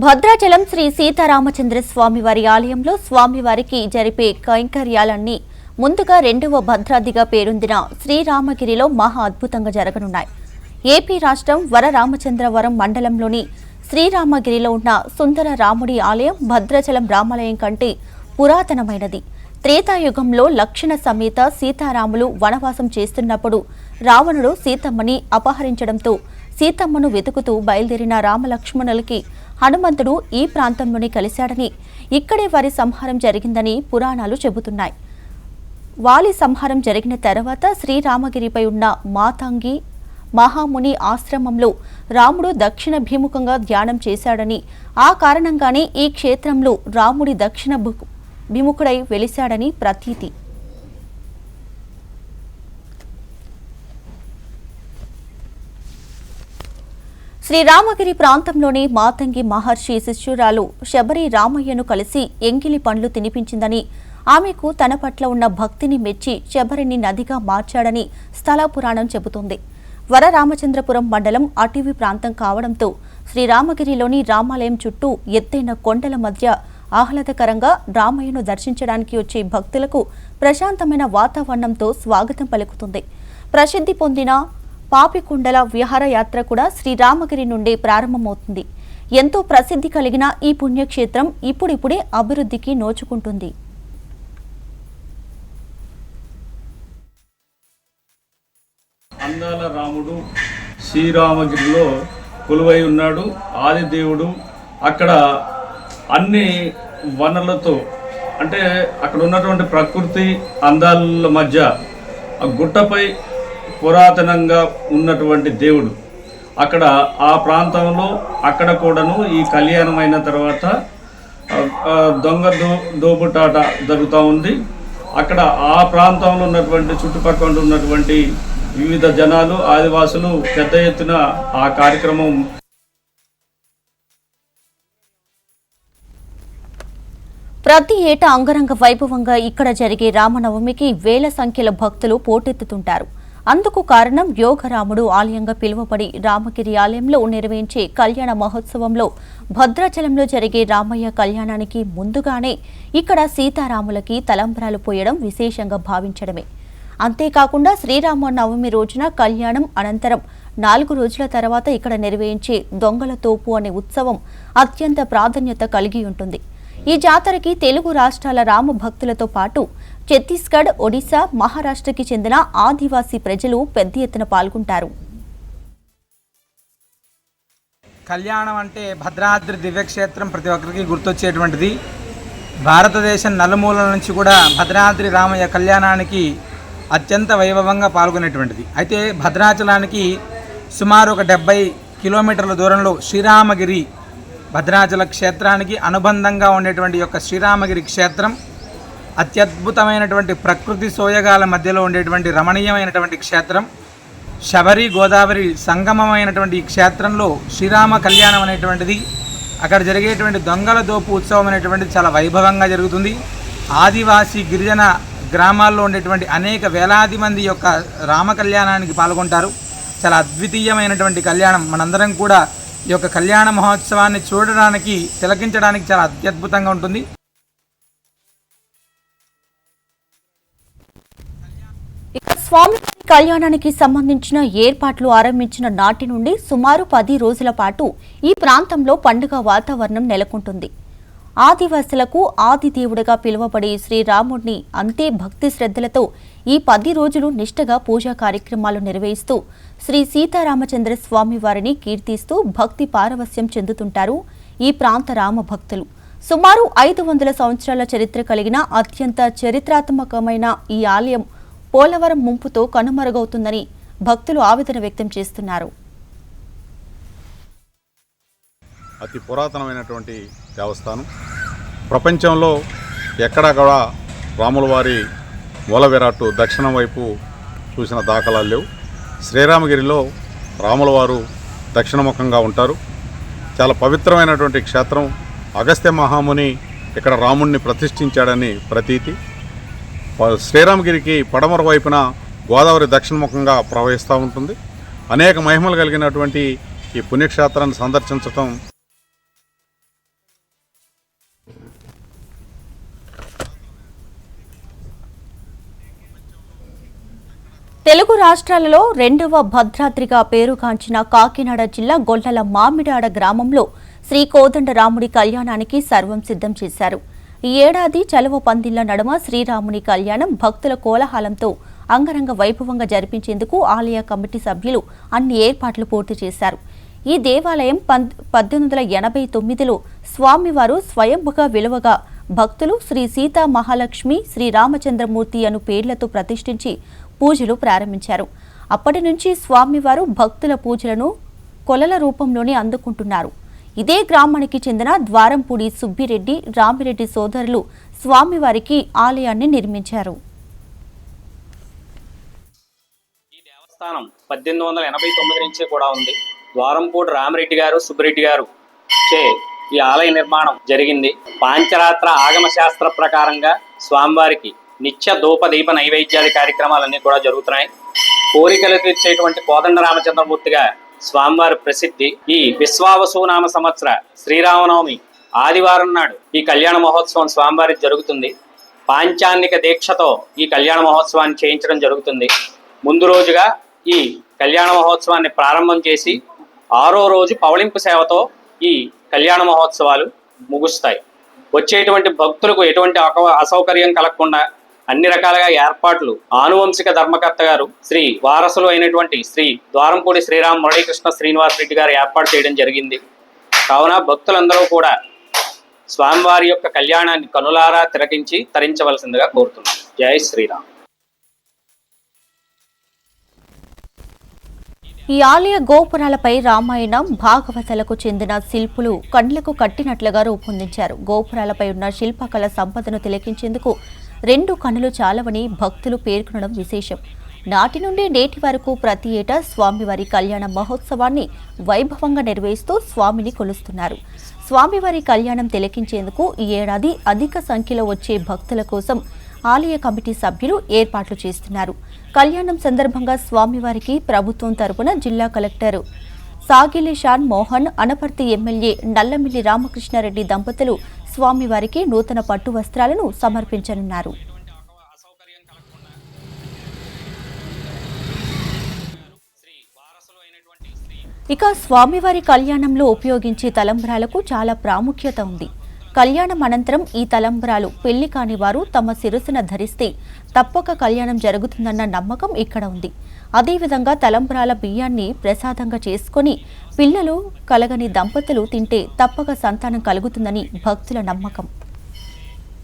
భద్రాచలం శ్రీ సీతారామచంద్ర స్వామివారి ఆలయంలో స్వామివారికి జరిపే కైంకర్యాలన్నీ ముందుగా రెండవ భద్రాద్రిగా పేరొందిన శ్రీరామగిరిలో మహా అద్భుతంగా జరగనున్నాయి. ఏపీ రాష్ట్రం వరరామచంద్రవరం మండలంలోని శ్రీరామగిరిలో ఉన్న సుందర రాముడి ఆలయం భద్రాచలం రామాలయం కంటే పురాతనమైనది. త్రేతాయుగంలో లక్షణ సమేత సీతారాములు వనవాసం చేస్తున్నప్పుడు రావణుడు సీతమ్మని అపహరించడంతో సీతమ్మను వెతుకుతూ బయలుదేరిన రామలక్ష్మణులకి హనుమంతుడు ఈ ప్రాంతంలోనే కలిశాడని, ఇక్కడే వారి సంహారం జరిగిందని పురాణాలు చెబుతున్నాయి. వాలి సంహారం జరిగిన తర్వాత శ్రీరామగిరిపై ఉన్న మాతంగి మహాముని ఆశ్రమంలో రాముడు దక్షిణ భిముఖంగా ధ్యానం చేశాడని, ఆ కారణంగానే ఈ క్షేత్రంలో రాముడి దక్షిణ భిముఖుడై వెలిశాడని ప్రతీతి. శ్రీరామగిరి ప్రాంతంలోని మాతంగి మహర్షి శిష్యురాలు శబరి రామయ్యను కలిసి ఎంగిలి పండ్లు తినిపించిందని, ఆమెకు తన పట్ల ఉన్న భక్తిని మెచ్చి శబరిని నదిగా మార్చాడని స్థల పురాణం చెబుతుంది. వరరామచంద్రపురం మండలం అటవీ ప్రాంతం కావడంతో శ్రీరామగిరిలోని రామాలయం చుట్టూ ఎత్తైన కొండల మధ్య ఆహ్లాదకరంగా రామయ్యను దర్శించడానికి వచ్చే భక్తులకు ప్రశాంతమైన వాతావరణంతో స్వాగతం పలుకుతుంది. ప్రసిద్ధి పొందిన పాపికొండల విహారయాత్ర కూడా శ్రీరామగిరి నుండే ప్రారంభమవుతుంది. ఎంతో ప్రసిద్ధి కలిగిన ఈ పుణ్యక్షేత్రం ఇప్పుడిప్పుడే అభివృద్ధికి నోచుకుంటుంది. అందాల రాముడు శ్రీరామగిరిలో కొలువై ఉన్నాడు. ఆదిదేవుడు అక్కడ అన్ని వనరులతో, అంటే అక్కడ ఉన్నటువంటి ప్రకృతి అందాల మధ్య ఆ గుట్టపై పురాతనంగా ఉన్నటువంటి దేవుడు. అక్కడ ఆ ప్రాంతంలో అక్కడ కూడాను ఈ కళ్యాణం అయిన తర్వాత దొంగ దోబుటాట జరుగుతూ ఉంది. అక్కడ ఆ ప్రాంతంలో ఉన్నటువంటి చుట్టుపక్కల ఉన్నటువంటి వివిధ జనాలు, ఆదివాసులు పెద్ద ఎత్తున ఆ కార్యక్రమం ప్రతి ఏటా అంగరంగ వైభవంగా ఇక్కడ జరిగే రామనవమికి వేల సంఖ్యలో భక్తులు పోటెత్తుతుంటారు. అందుకు కారణం యోగరాముడు ఆలయంగా పిలువబడి రామగిరి ఆలయంలో నిర్వహించే కళ్యాణ మహోత్సవంలో భద్రాచలంలో జరిగే రామయ్య కళ్యాణానికి ముందుగానే ఇక్కడ సీతారాములకి తలంబ్రాలు పోయడం విశేషంగా భావించడమే. అంతేకాకుండా శ్రీరామ నవమి రోజున కళ్యాణం అనంతరం 4 రోజుల తర్వాత ఇక్కడ నిర్వహించే దొంగల తోపు అనే ఉత్సవం అత్యంత ప్రాధాన్యత కలిగి ఉంటుంది. ఈ జాతరకి తెలుగు రాష్ట్రాల రామ భక్తులతో పాటు ఛత్తీస్గఢ్, ఒడిశా, మహారాష్ట్రకి చెందిన ఆదివాసీ ప్రజలు పెద్ద ఎత్తున పాల్గొంటారు. కళ్యాణం అంటే భద్రాద్రి దివ్యక్షేత్రం ప్రతి ఒక్కరికి గుర్తొచ్చేటువంటిది. భారతదేశం నలుమూలల నుంచి కూడా భద్రాద్రి రామయ్య కళ్యాణానికి అత్యంత వైభవంగా పాల్గొనేటువంటిది. అయితే భద్రాచలానికి సుమారు ఒక 70 కిలోమీటర్ల దూరంలో శ్రీరామగిరి భద్రాచల క్షేత్రానికి అనుబంధంగా ఉండేటువంటి యొక్క శ్రీరామగిరి క్షేత్రం అత్యద్భుతమైనటువంటి ప్రకృతి సోయగాల మధ్యలో ఉండేటువంటి రమణీయమైనటువంటి క్షేత్రం. శబరి గోదావరి సంగమమైనటువంటి ఈ క్షేత్రంలో శ్రీరామ కళ్యాణం అనేటువంటిది, అక్కడ జరిగేటువంటి దొంగల దోపు ఉత్సవం అనేటువంటిది చాలా వైభవంగా జరుగుతుంది. ఆదివాసీ గిరిజన గ్రామాల్లో ఉండేటువంటి అనేక వేలాది మంది యొక్క రామ కళ్యాణానికి పాల్గొంటారు. చాలా అద్వితీయమైనటువంటి కళ్యాణం. మనందరం కూడా ఈ యొక్క కళ్యాణ మహోత్సవాన్ని చూడడానికి, తిలకించడానికి చాలా అత్యద్భుతంగా ఉంటుంది. ఇక స్వామివారి కళ్యాణానికి సంబంధించిన ఏర్పాట్లు ఆరంభించిన నాటి నుండి సుమారు 10 రోజుల పాటు ఈ ప్రాంతంలో పండుగ వాతావరణం నెలకొంటుంది. ఆదివాసులకు ఆది దేవుడిగా పిలువబడే శ్రీరాముడిని అంతే భక్తి శ్రద్ధలతో ఈ 10 రోజులు నిష్ఠగా పూజా కార్యక్రమాలు నిర్వహిస్తూ శ్రీ సీతారామచంద్ర స్వామి వారిని కీర్తిస్తూ భక్తి పారవస్యం చెందుతుంటారు ఈ ప్రాంత రామ భక్తులు. సుమారు 500 సంవత్సరాల చరిత్ర కలిగిన అత్యంత చరిత్రాత్మకమైన ఈ ఆలయం పోలవరం ముంపుతో కనుమరుగవుతుందని భక్తులు ఆవేదన వ్యక్తం చేస్తున్నారు. అతి పురాతనమైనటువంటి దేవస్థానం. ప్రపంచంలో ఎక్కడా కూడా రాముల వారి మూల విరాట్టు దక్షిణం వైపు చూసిన దాఖలాలు లేవు. శ్రీరామగిరిలో రాముల వారు దక్షిణముఖంగా ఉంటారు. చాలా పవిత్రమైనటువంటి క్షేత్రం. అగస్త్య మహాముని ఇక్కడ రాముణ్ణి ప్రతిష్ఠించాడని ప్రతీతి. శ్రీరామగిరికి పడమర వైపున గోదావరి దక్షిణముఖంగా ప్రవహిస్తూ ఉంటుంది. అనేక మహిమలు కలిగినటువంటి ఈ పుణ్యక్షేత్రాన్ని సందర్శించడం తెలుగు రాష్ట్రాలలో రెండవ భద్రాద్రిగా పేరుగాంచిన కాకినాడ జిల్లా గొల్లల మామిడాడ గ్రామంలో శ్రీ కోదండరాముడి కళ్యాణానికి సర్వం సిద్ధం చేశారు. ఈ ఏడాది చలవ పందిళ్ల నడుమ శ్రీరాముని కళ్యాణం భక్తుల కోలాహలంతో అంగరంగ వైభవంగా జరిపించేందుకు ఆలయ కమిటీ సభ్యులు అన్ని ఏర్పాట్లు పూర్తి చేశారు. ఈ దేవాలయం 1889లో స్వామివారు స్వయంభుగా విలువగా భక్తులు శ్రీ సీతా మహాలక్ష్మి, శ్రీ రామచంద్రమూర్తి అను పేర్లతో ప్రతిష్ఠించి పూజలు ప్రారంభించారు. అప్పటి నుంచి స్వామివారు భక్తుల పూజలను కొలల రూపంలోనే అందుకుంటున్నారు. ఇదే గ్రామానికి చెందిన ద్వారంపూడి సుబ్బిరెడ్డి, రామిరెడ్డి సోదరులు స్వామివారికి ఆలయాన్ని నిర్మించారు. ఈ దేవస్థానం 1889 నుంచి కూడా ఉంది. ద్వారంపూడి రామిరెడ్డి గారు, సుబ్బిరెడ్డి గారు చే ఈ ఆలయ నిర్మాణం జరిగింది. పాంచరాత్ర ఆగమ శాస్త్ర ప్రకారంగా స్వామివారికి నిత్య ధూప దీప నైవేద్యాది కార్యక్రమాలన్నీ కూడా జరుగుతున్నాయి. కోరికలు తీర్చేటువంటి కోదండ రామచంద్రమూర్తిగా స్వామివారి ప్రసిద్ధి. ఈ విశ్వావసునామ సంవత్సర శ్రీరామనవమి ఆదివారం నాడు ఈ కళ్యాణ మహోత్సవం స్వామివారికి జరుగుతుంది. పాంచాన్నిక దీక్షతో ఈ కళ్యాణ మహోత్సవాన్ని చేయించడం జరుగుతుంది. ముందు రోజుగా ఈ కళ్యాణ మహోత్సవాన్ని ప్రారంభం చేసి 6వ రోజు పవళింపు సేవతో ఈ కళ్యాణ మహోత్సవాలు ముగుస్తాయి. వచ్చేటువంటి భక్తులకు ఎటువంటి అసౌకర్యం కలగకుండా అన్ని రకాలుగా ఏర్పాట్లు ఆనువంశిక ధర్మకర్త గారు, శ్రీ వారసులు అయినటువంటి శ్రీ ద్వారంపూడి శ్రీరామ్ మురళీకృష్ణ శ్రీనివాస్ రెడ్డి గారు ఏర్పాటు చేయడం జరిగింది. కావున భక్తులందరూ కూడా స్వామివారి యొక్క కళ్యాణాన్ని కనులారా తిలకించి తరించవలసిందిగా కోరుతున్నాం. జై శ్రీరామ్. ఈ ఆలయ గోపురాలపై రామాయణం, భాగవతలకు చెందిన శిల్పులు కండ్లకు కట్టినట్లుగా రూపొందించారు. గోపురాలపై ఉన్న శిల్పకళ సంపదను తిలకించేందుకు 2 కన్నులు చాలవని భక్తులు పేర్కొనడం విశేషం. నాటి నుండి నేటి వరకు ప్రతి ఏటా స్వామివారి కళ్యాణ మహోత్సవాన్ని వైభవంగా నిర్వహిస్తూ స్వామిని కొలుస్తున్నారు. స్వామివారి కళ్యాణం తిలకించేందుకు ఈ ఏడాది అధిక సంఖ్యలో వచ్చే భక్తుల కోసం ఆలయ కమిటీ సభ్యులు ఏర్పాట్లు చేస్తున్నారు. కళ్యాణం సందర్భంగా స్వామివారికి ప్రభుత్వం తరపున జిల్లా కలెక్టర్ సాగిలి షాన్ మోహన్, అనపర్తి ఎమ్మెల్యే నల్లమిల్లి రామకృష్ణారెడ్డి దంపతులు స్వామివారికి నూతన పట్టు వస్త్రాలను సమర్పించనున్నారు. ఇక స్వామివారి కళ్యాణంలో ఉపయోగించే తలంబ్రాలకు చాలా ప్రాముఖ్యత ఉంది. కళ్యాణం అనంతరం ఈ తలంబ్రాలు పెళ్లి కాని వారు తమ శిరస్సున ధరిస్తే తప్పక కళ్యాణం జరుగుతుందన్న నమ్మకం ఇక్కడ ఉంది. అదేవిధంగా తలంబ్రాల బియ్యాన్ని ప్రసాదంగా చేసుకొని పిల్లలు కలగని దంపతులు తింటే తప్పక సంతానం కలుగుతుందని భక్తుల నమ్మకం.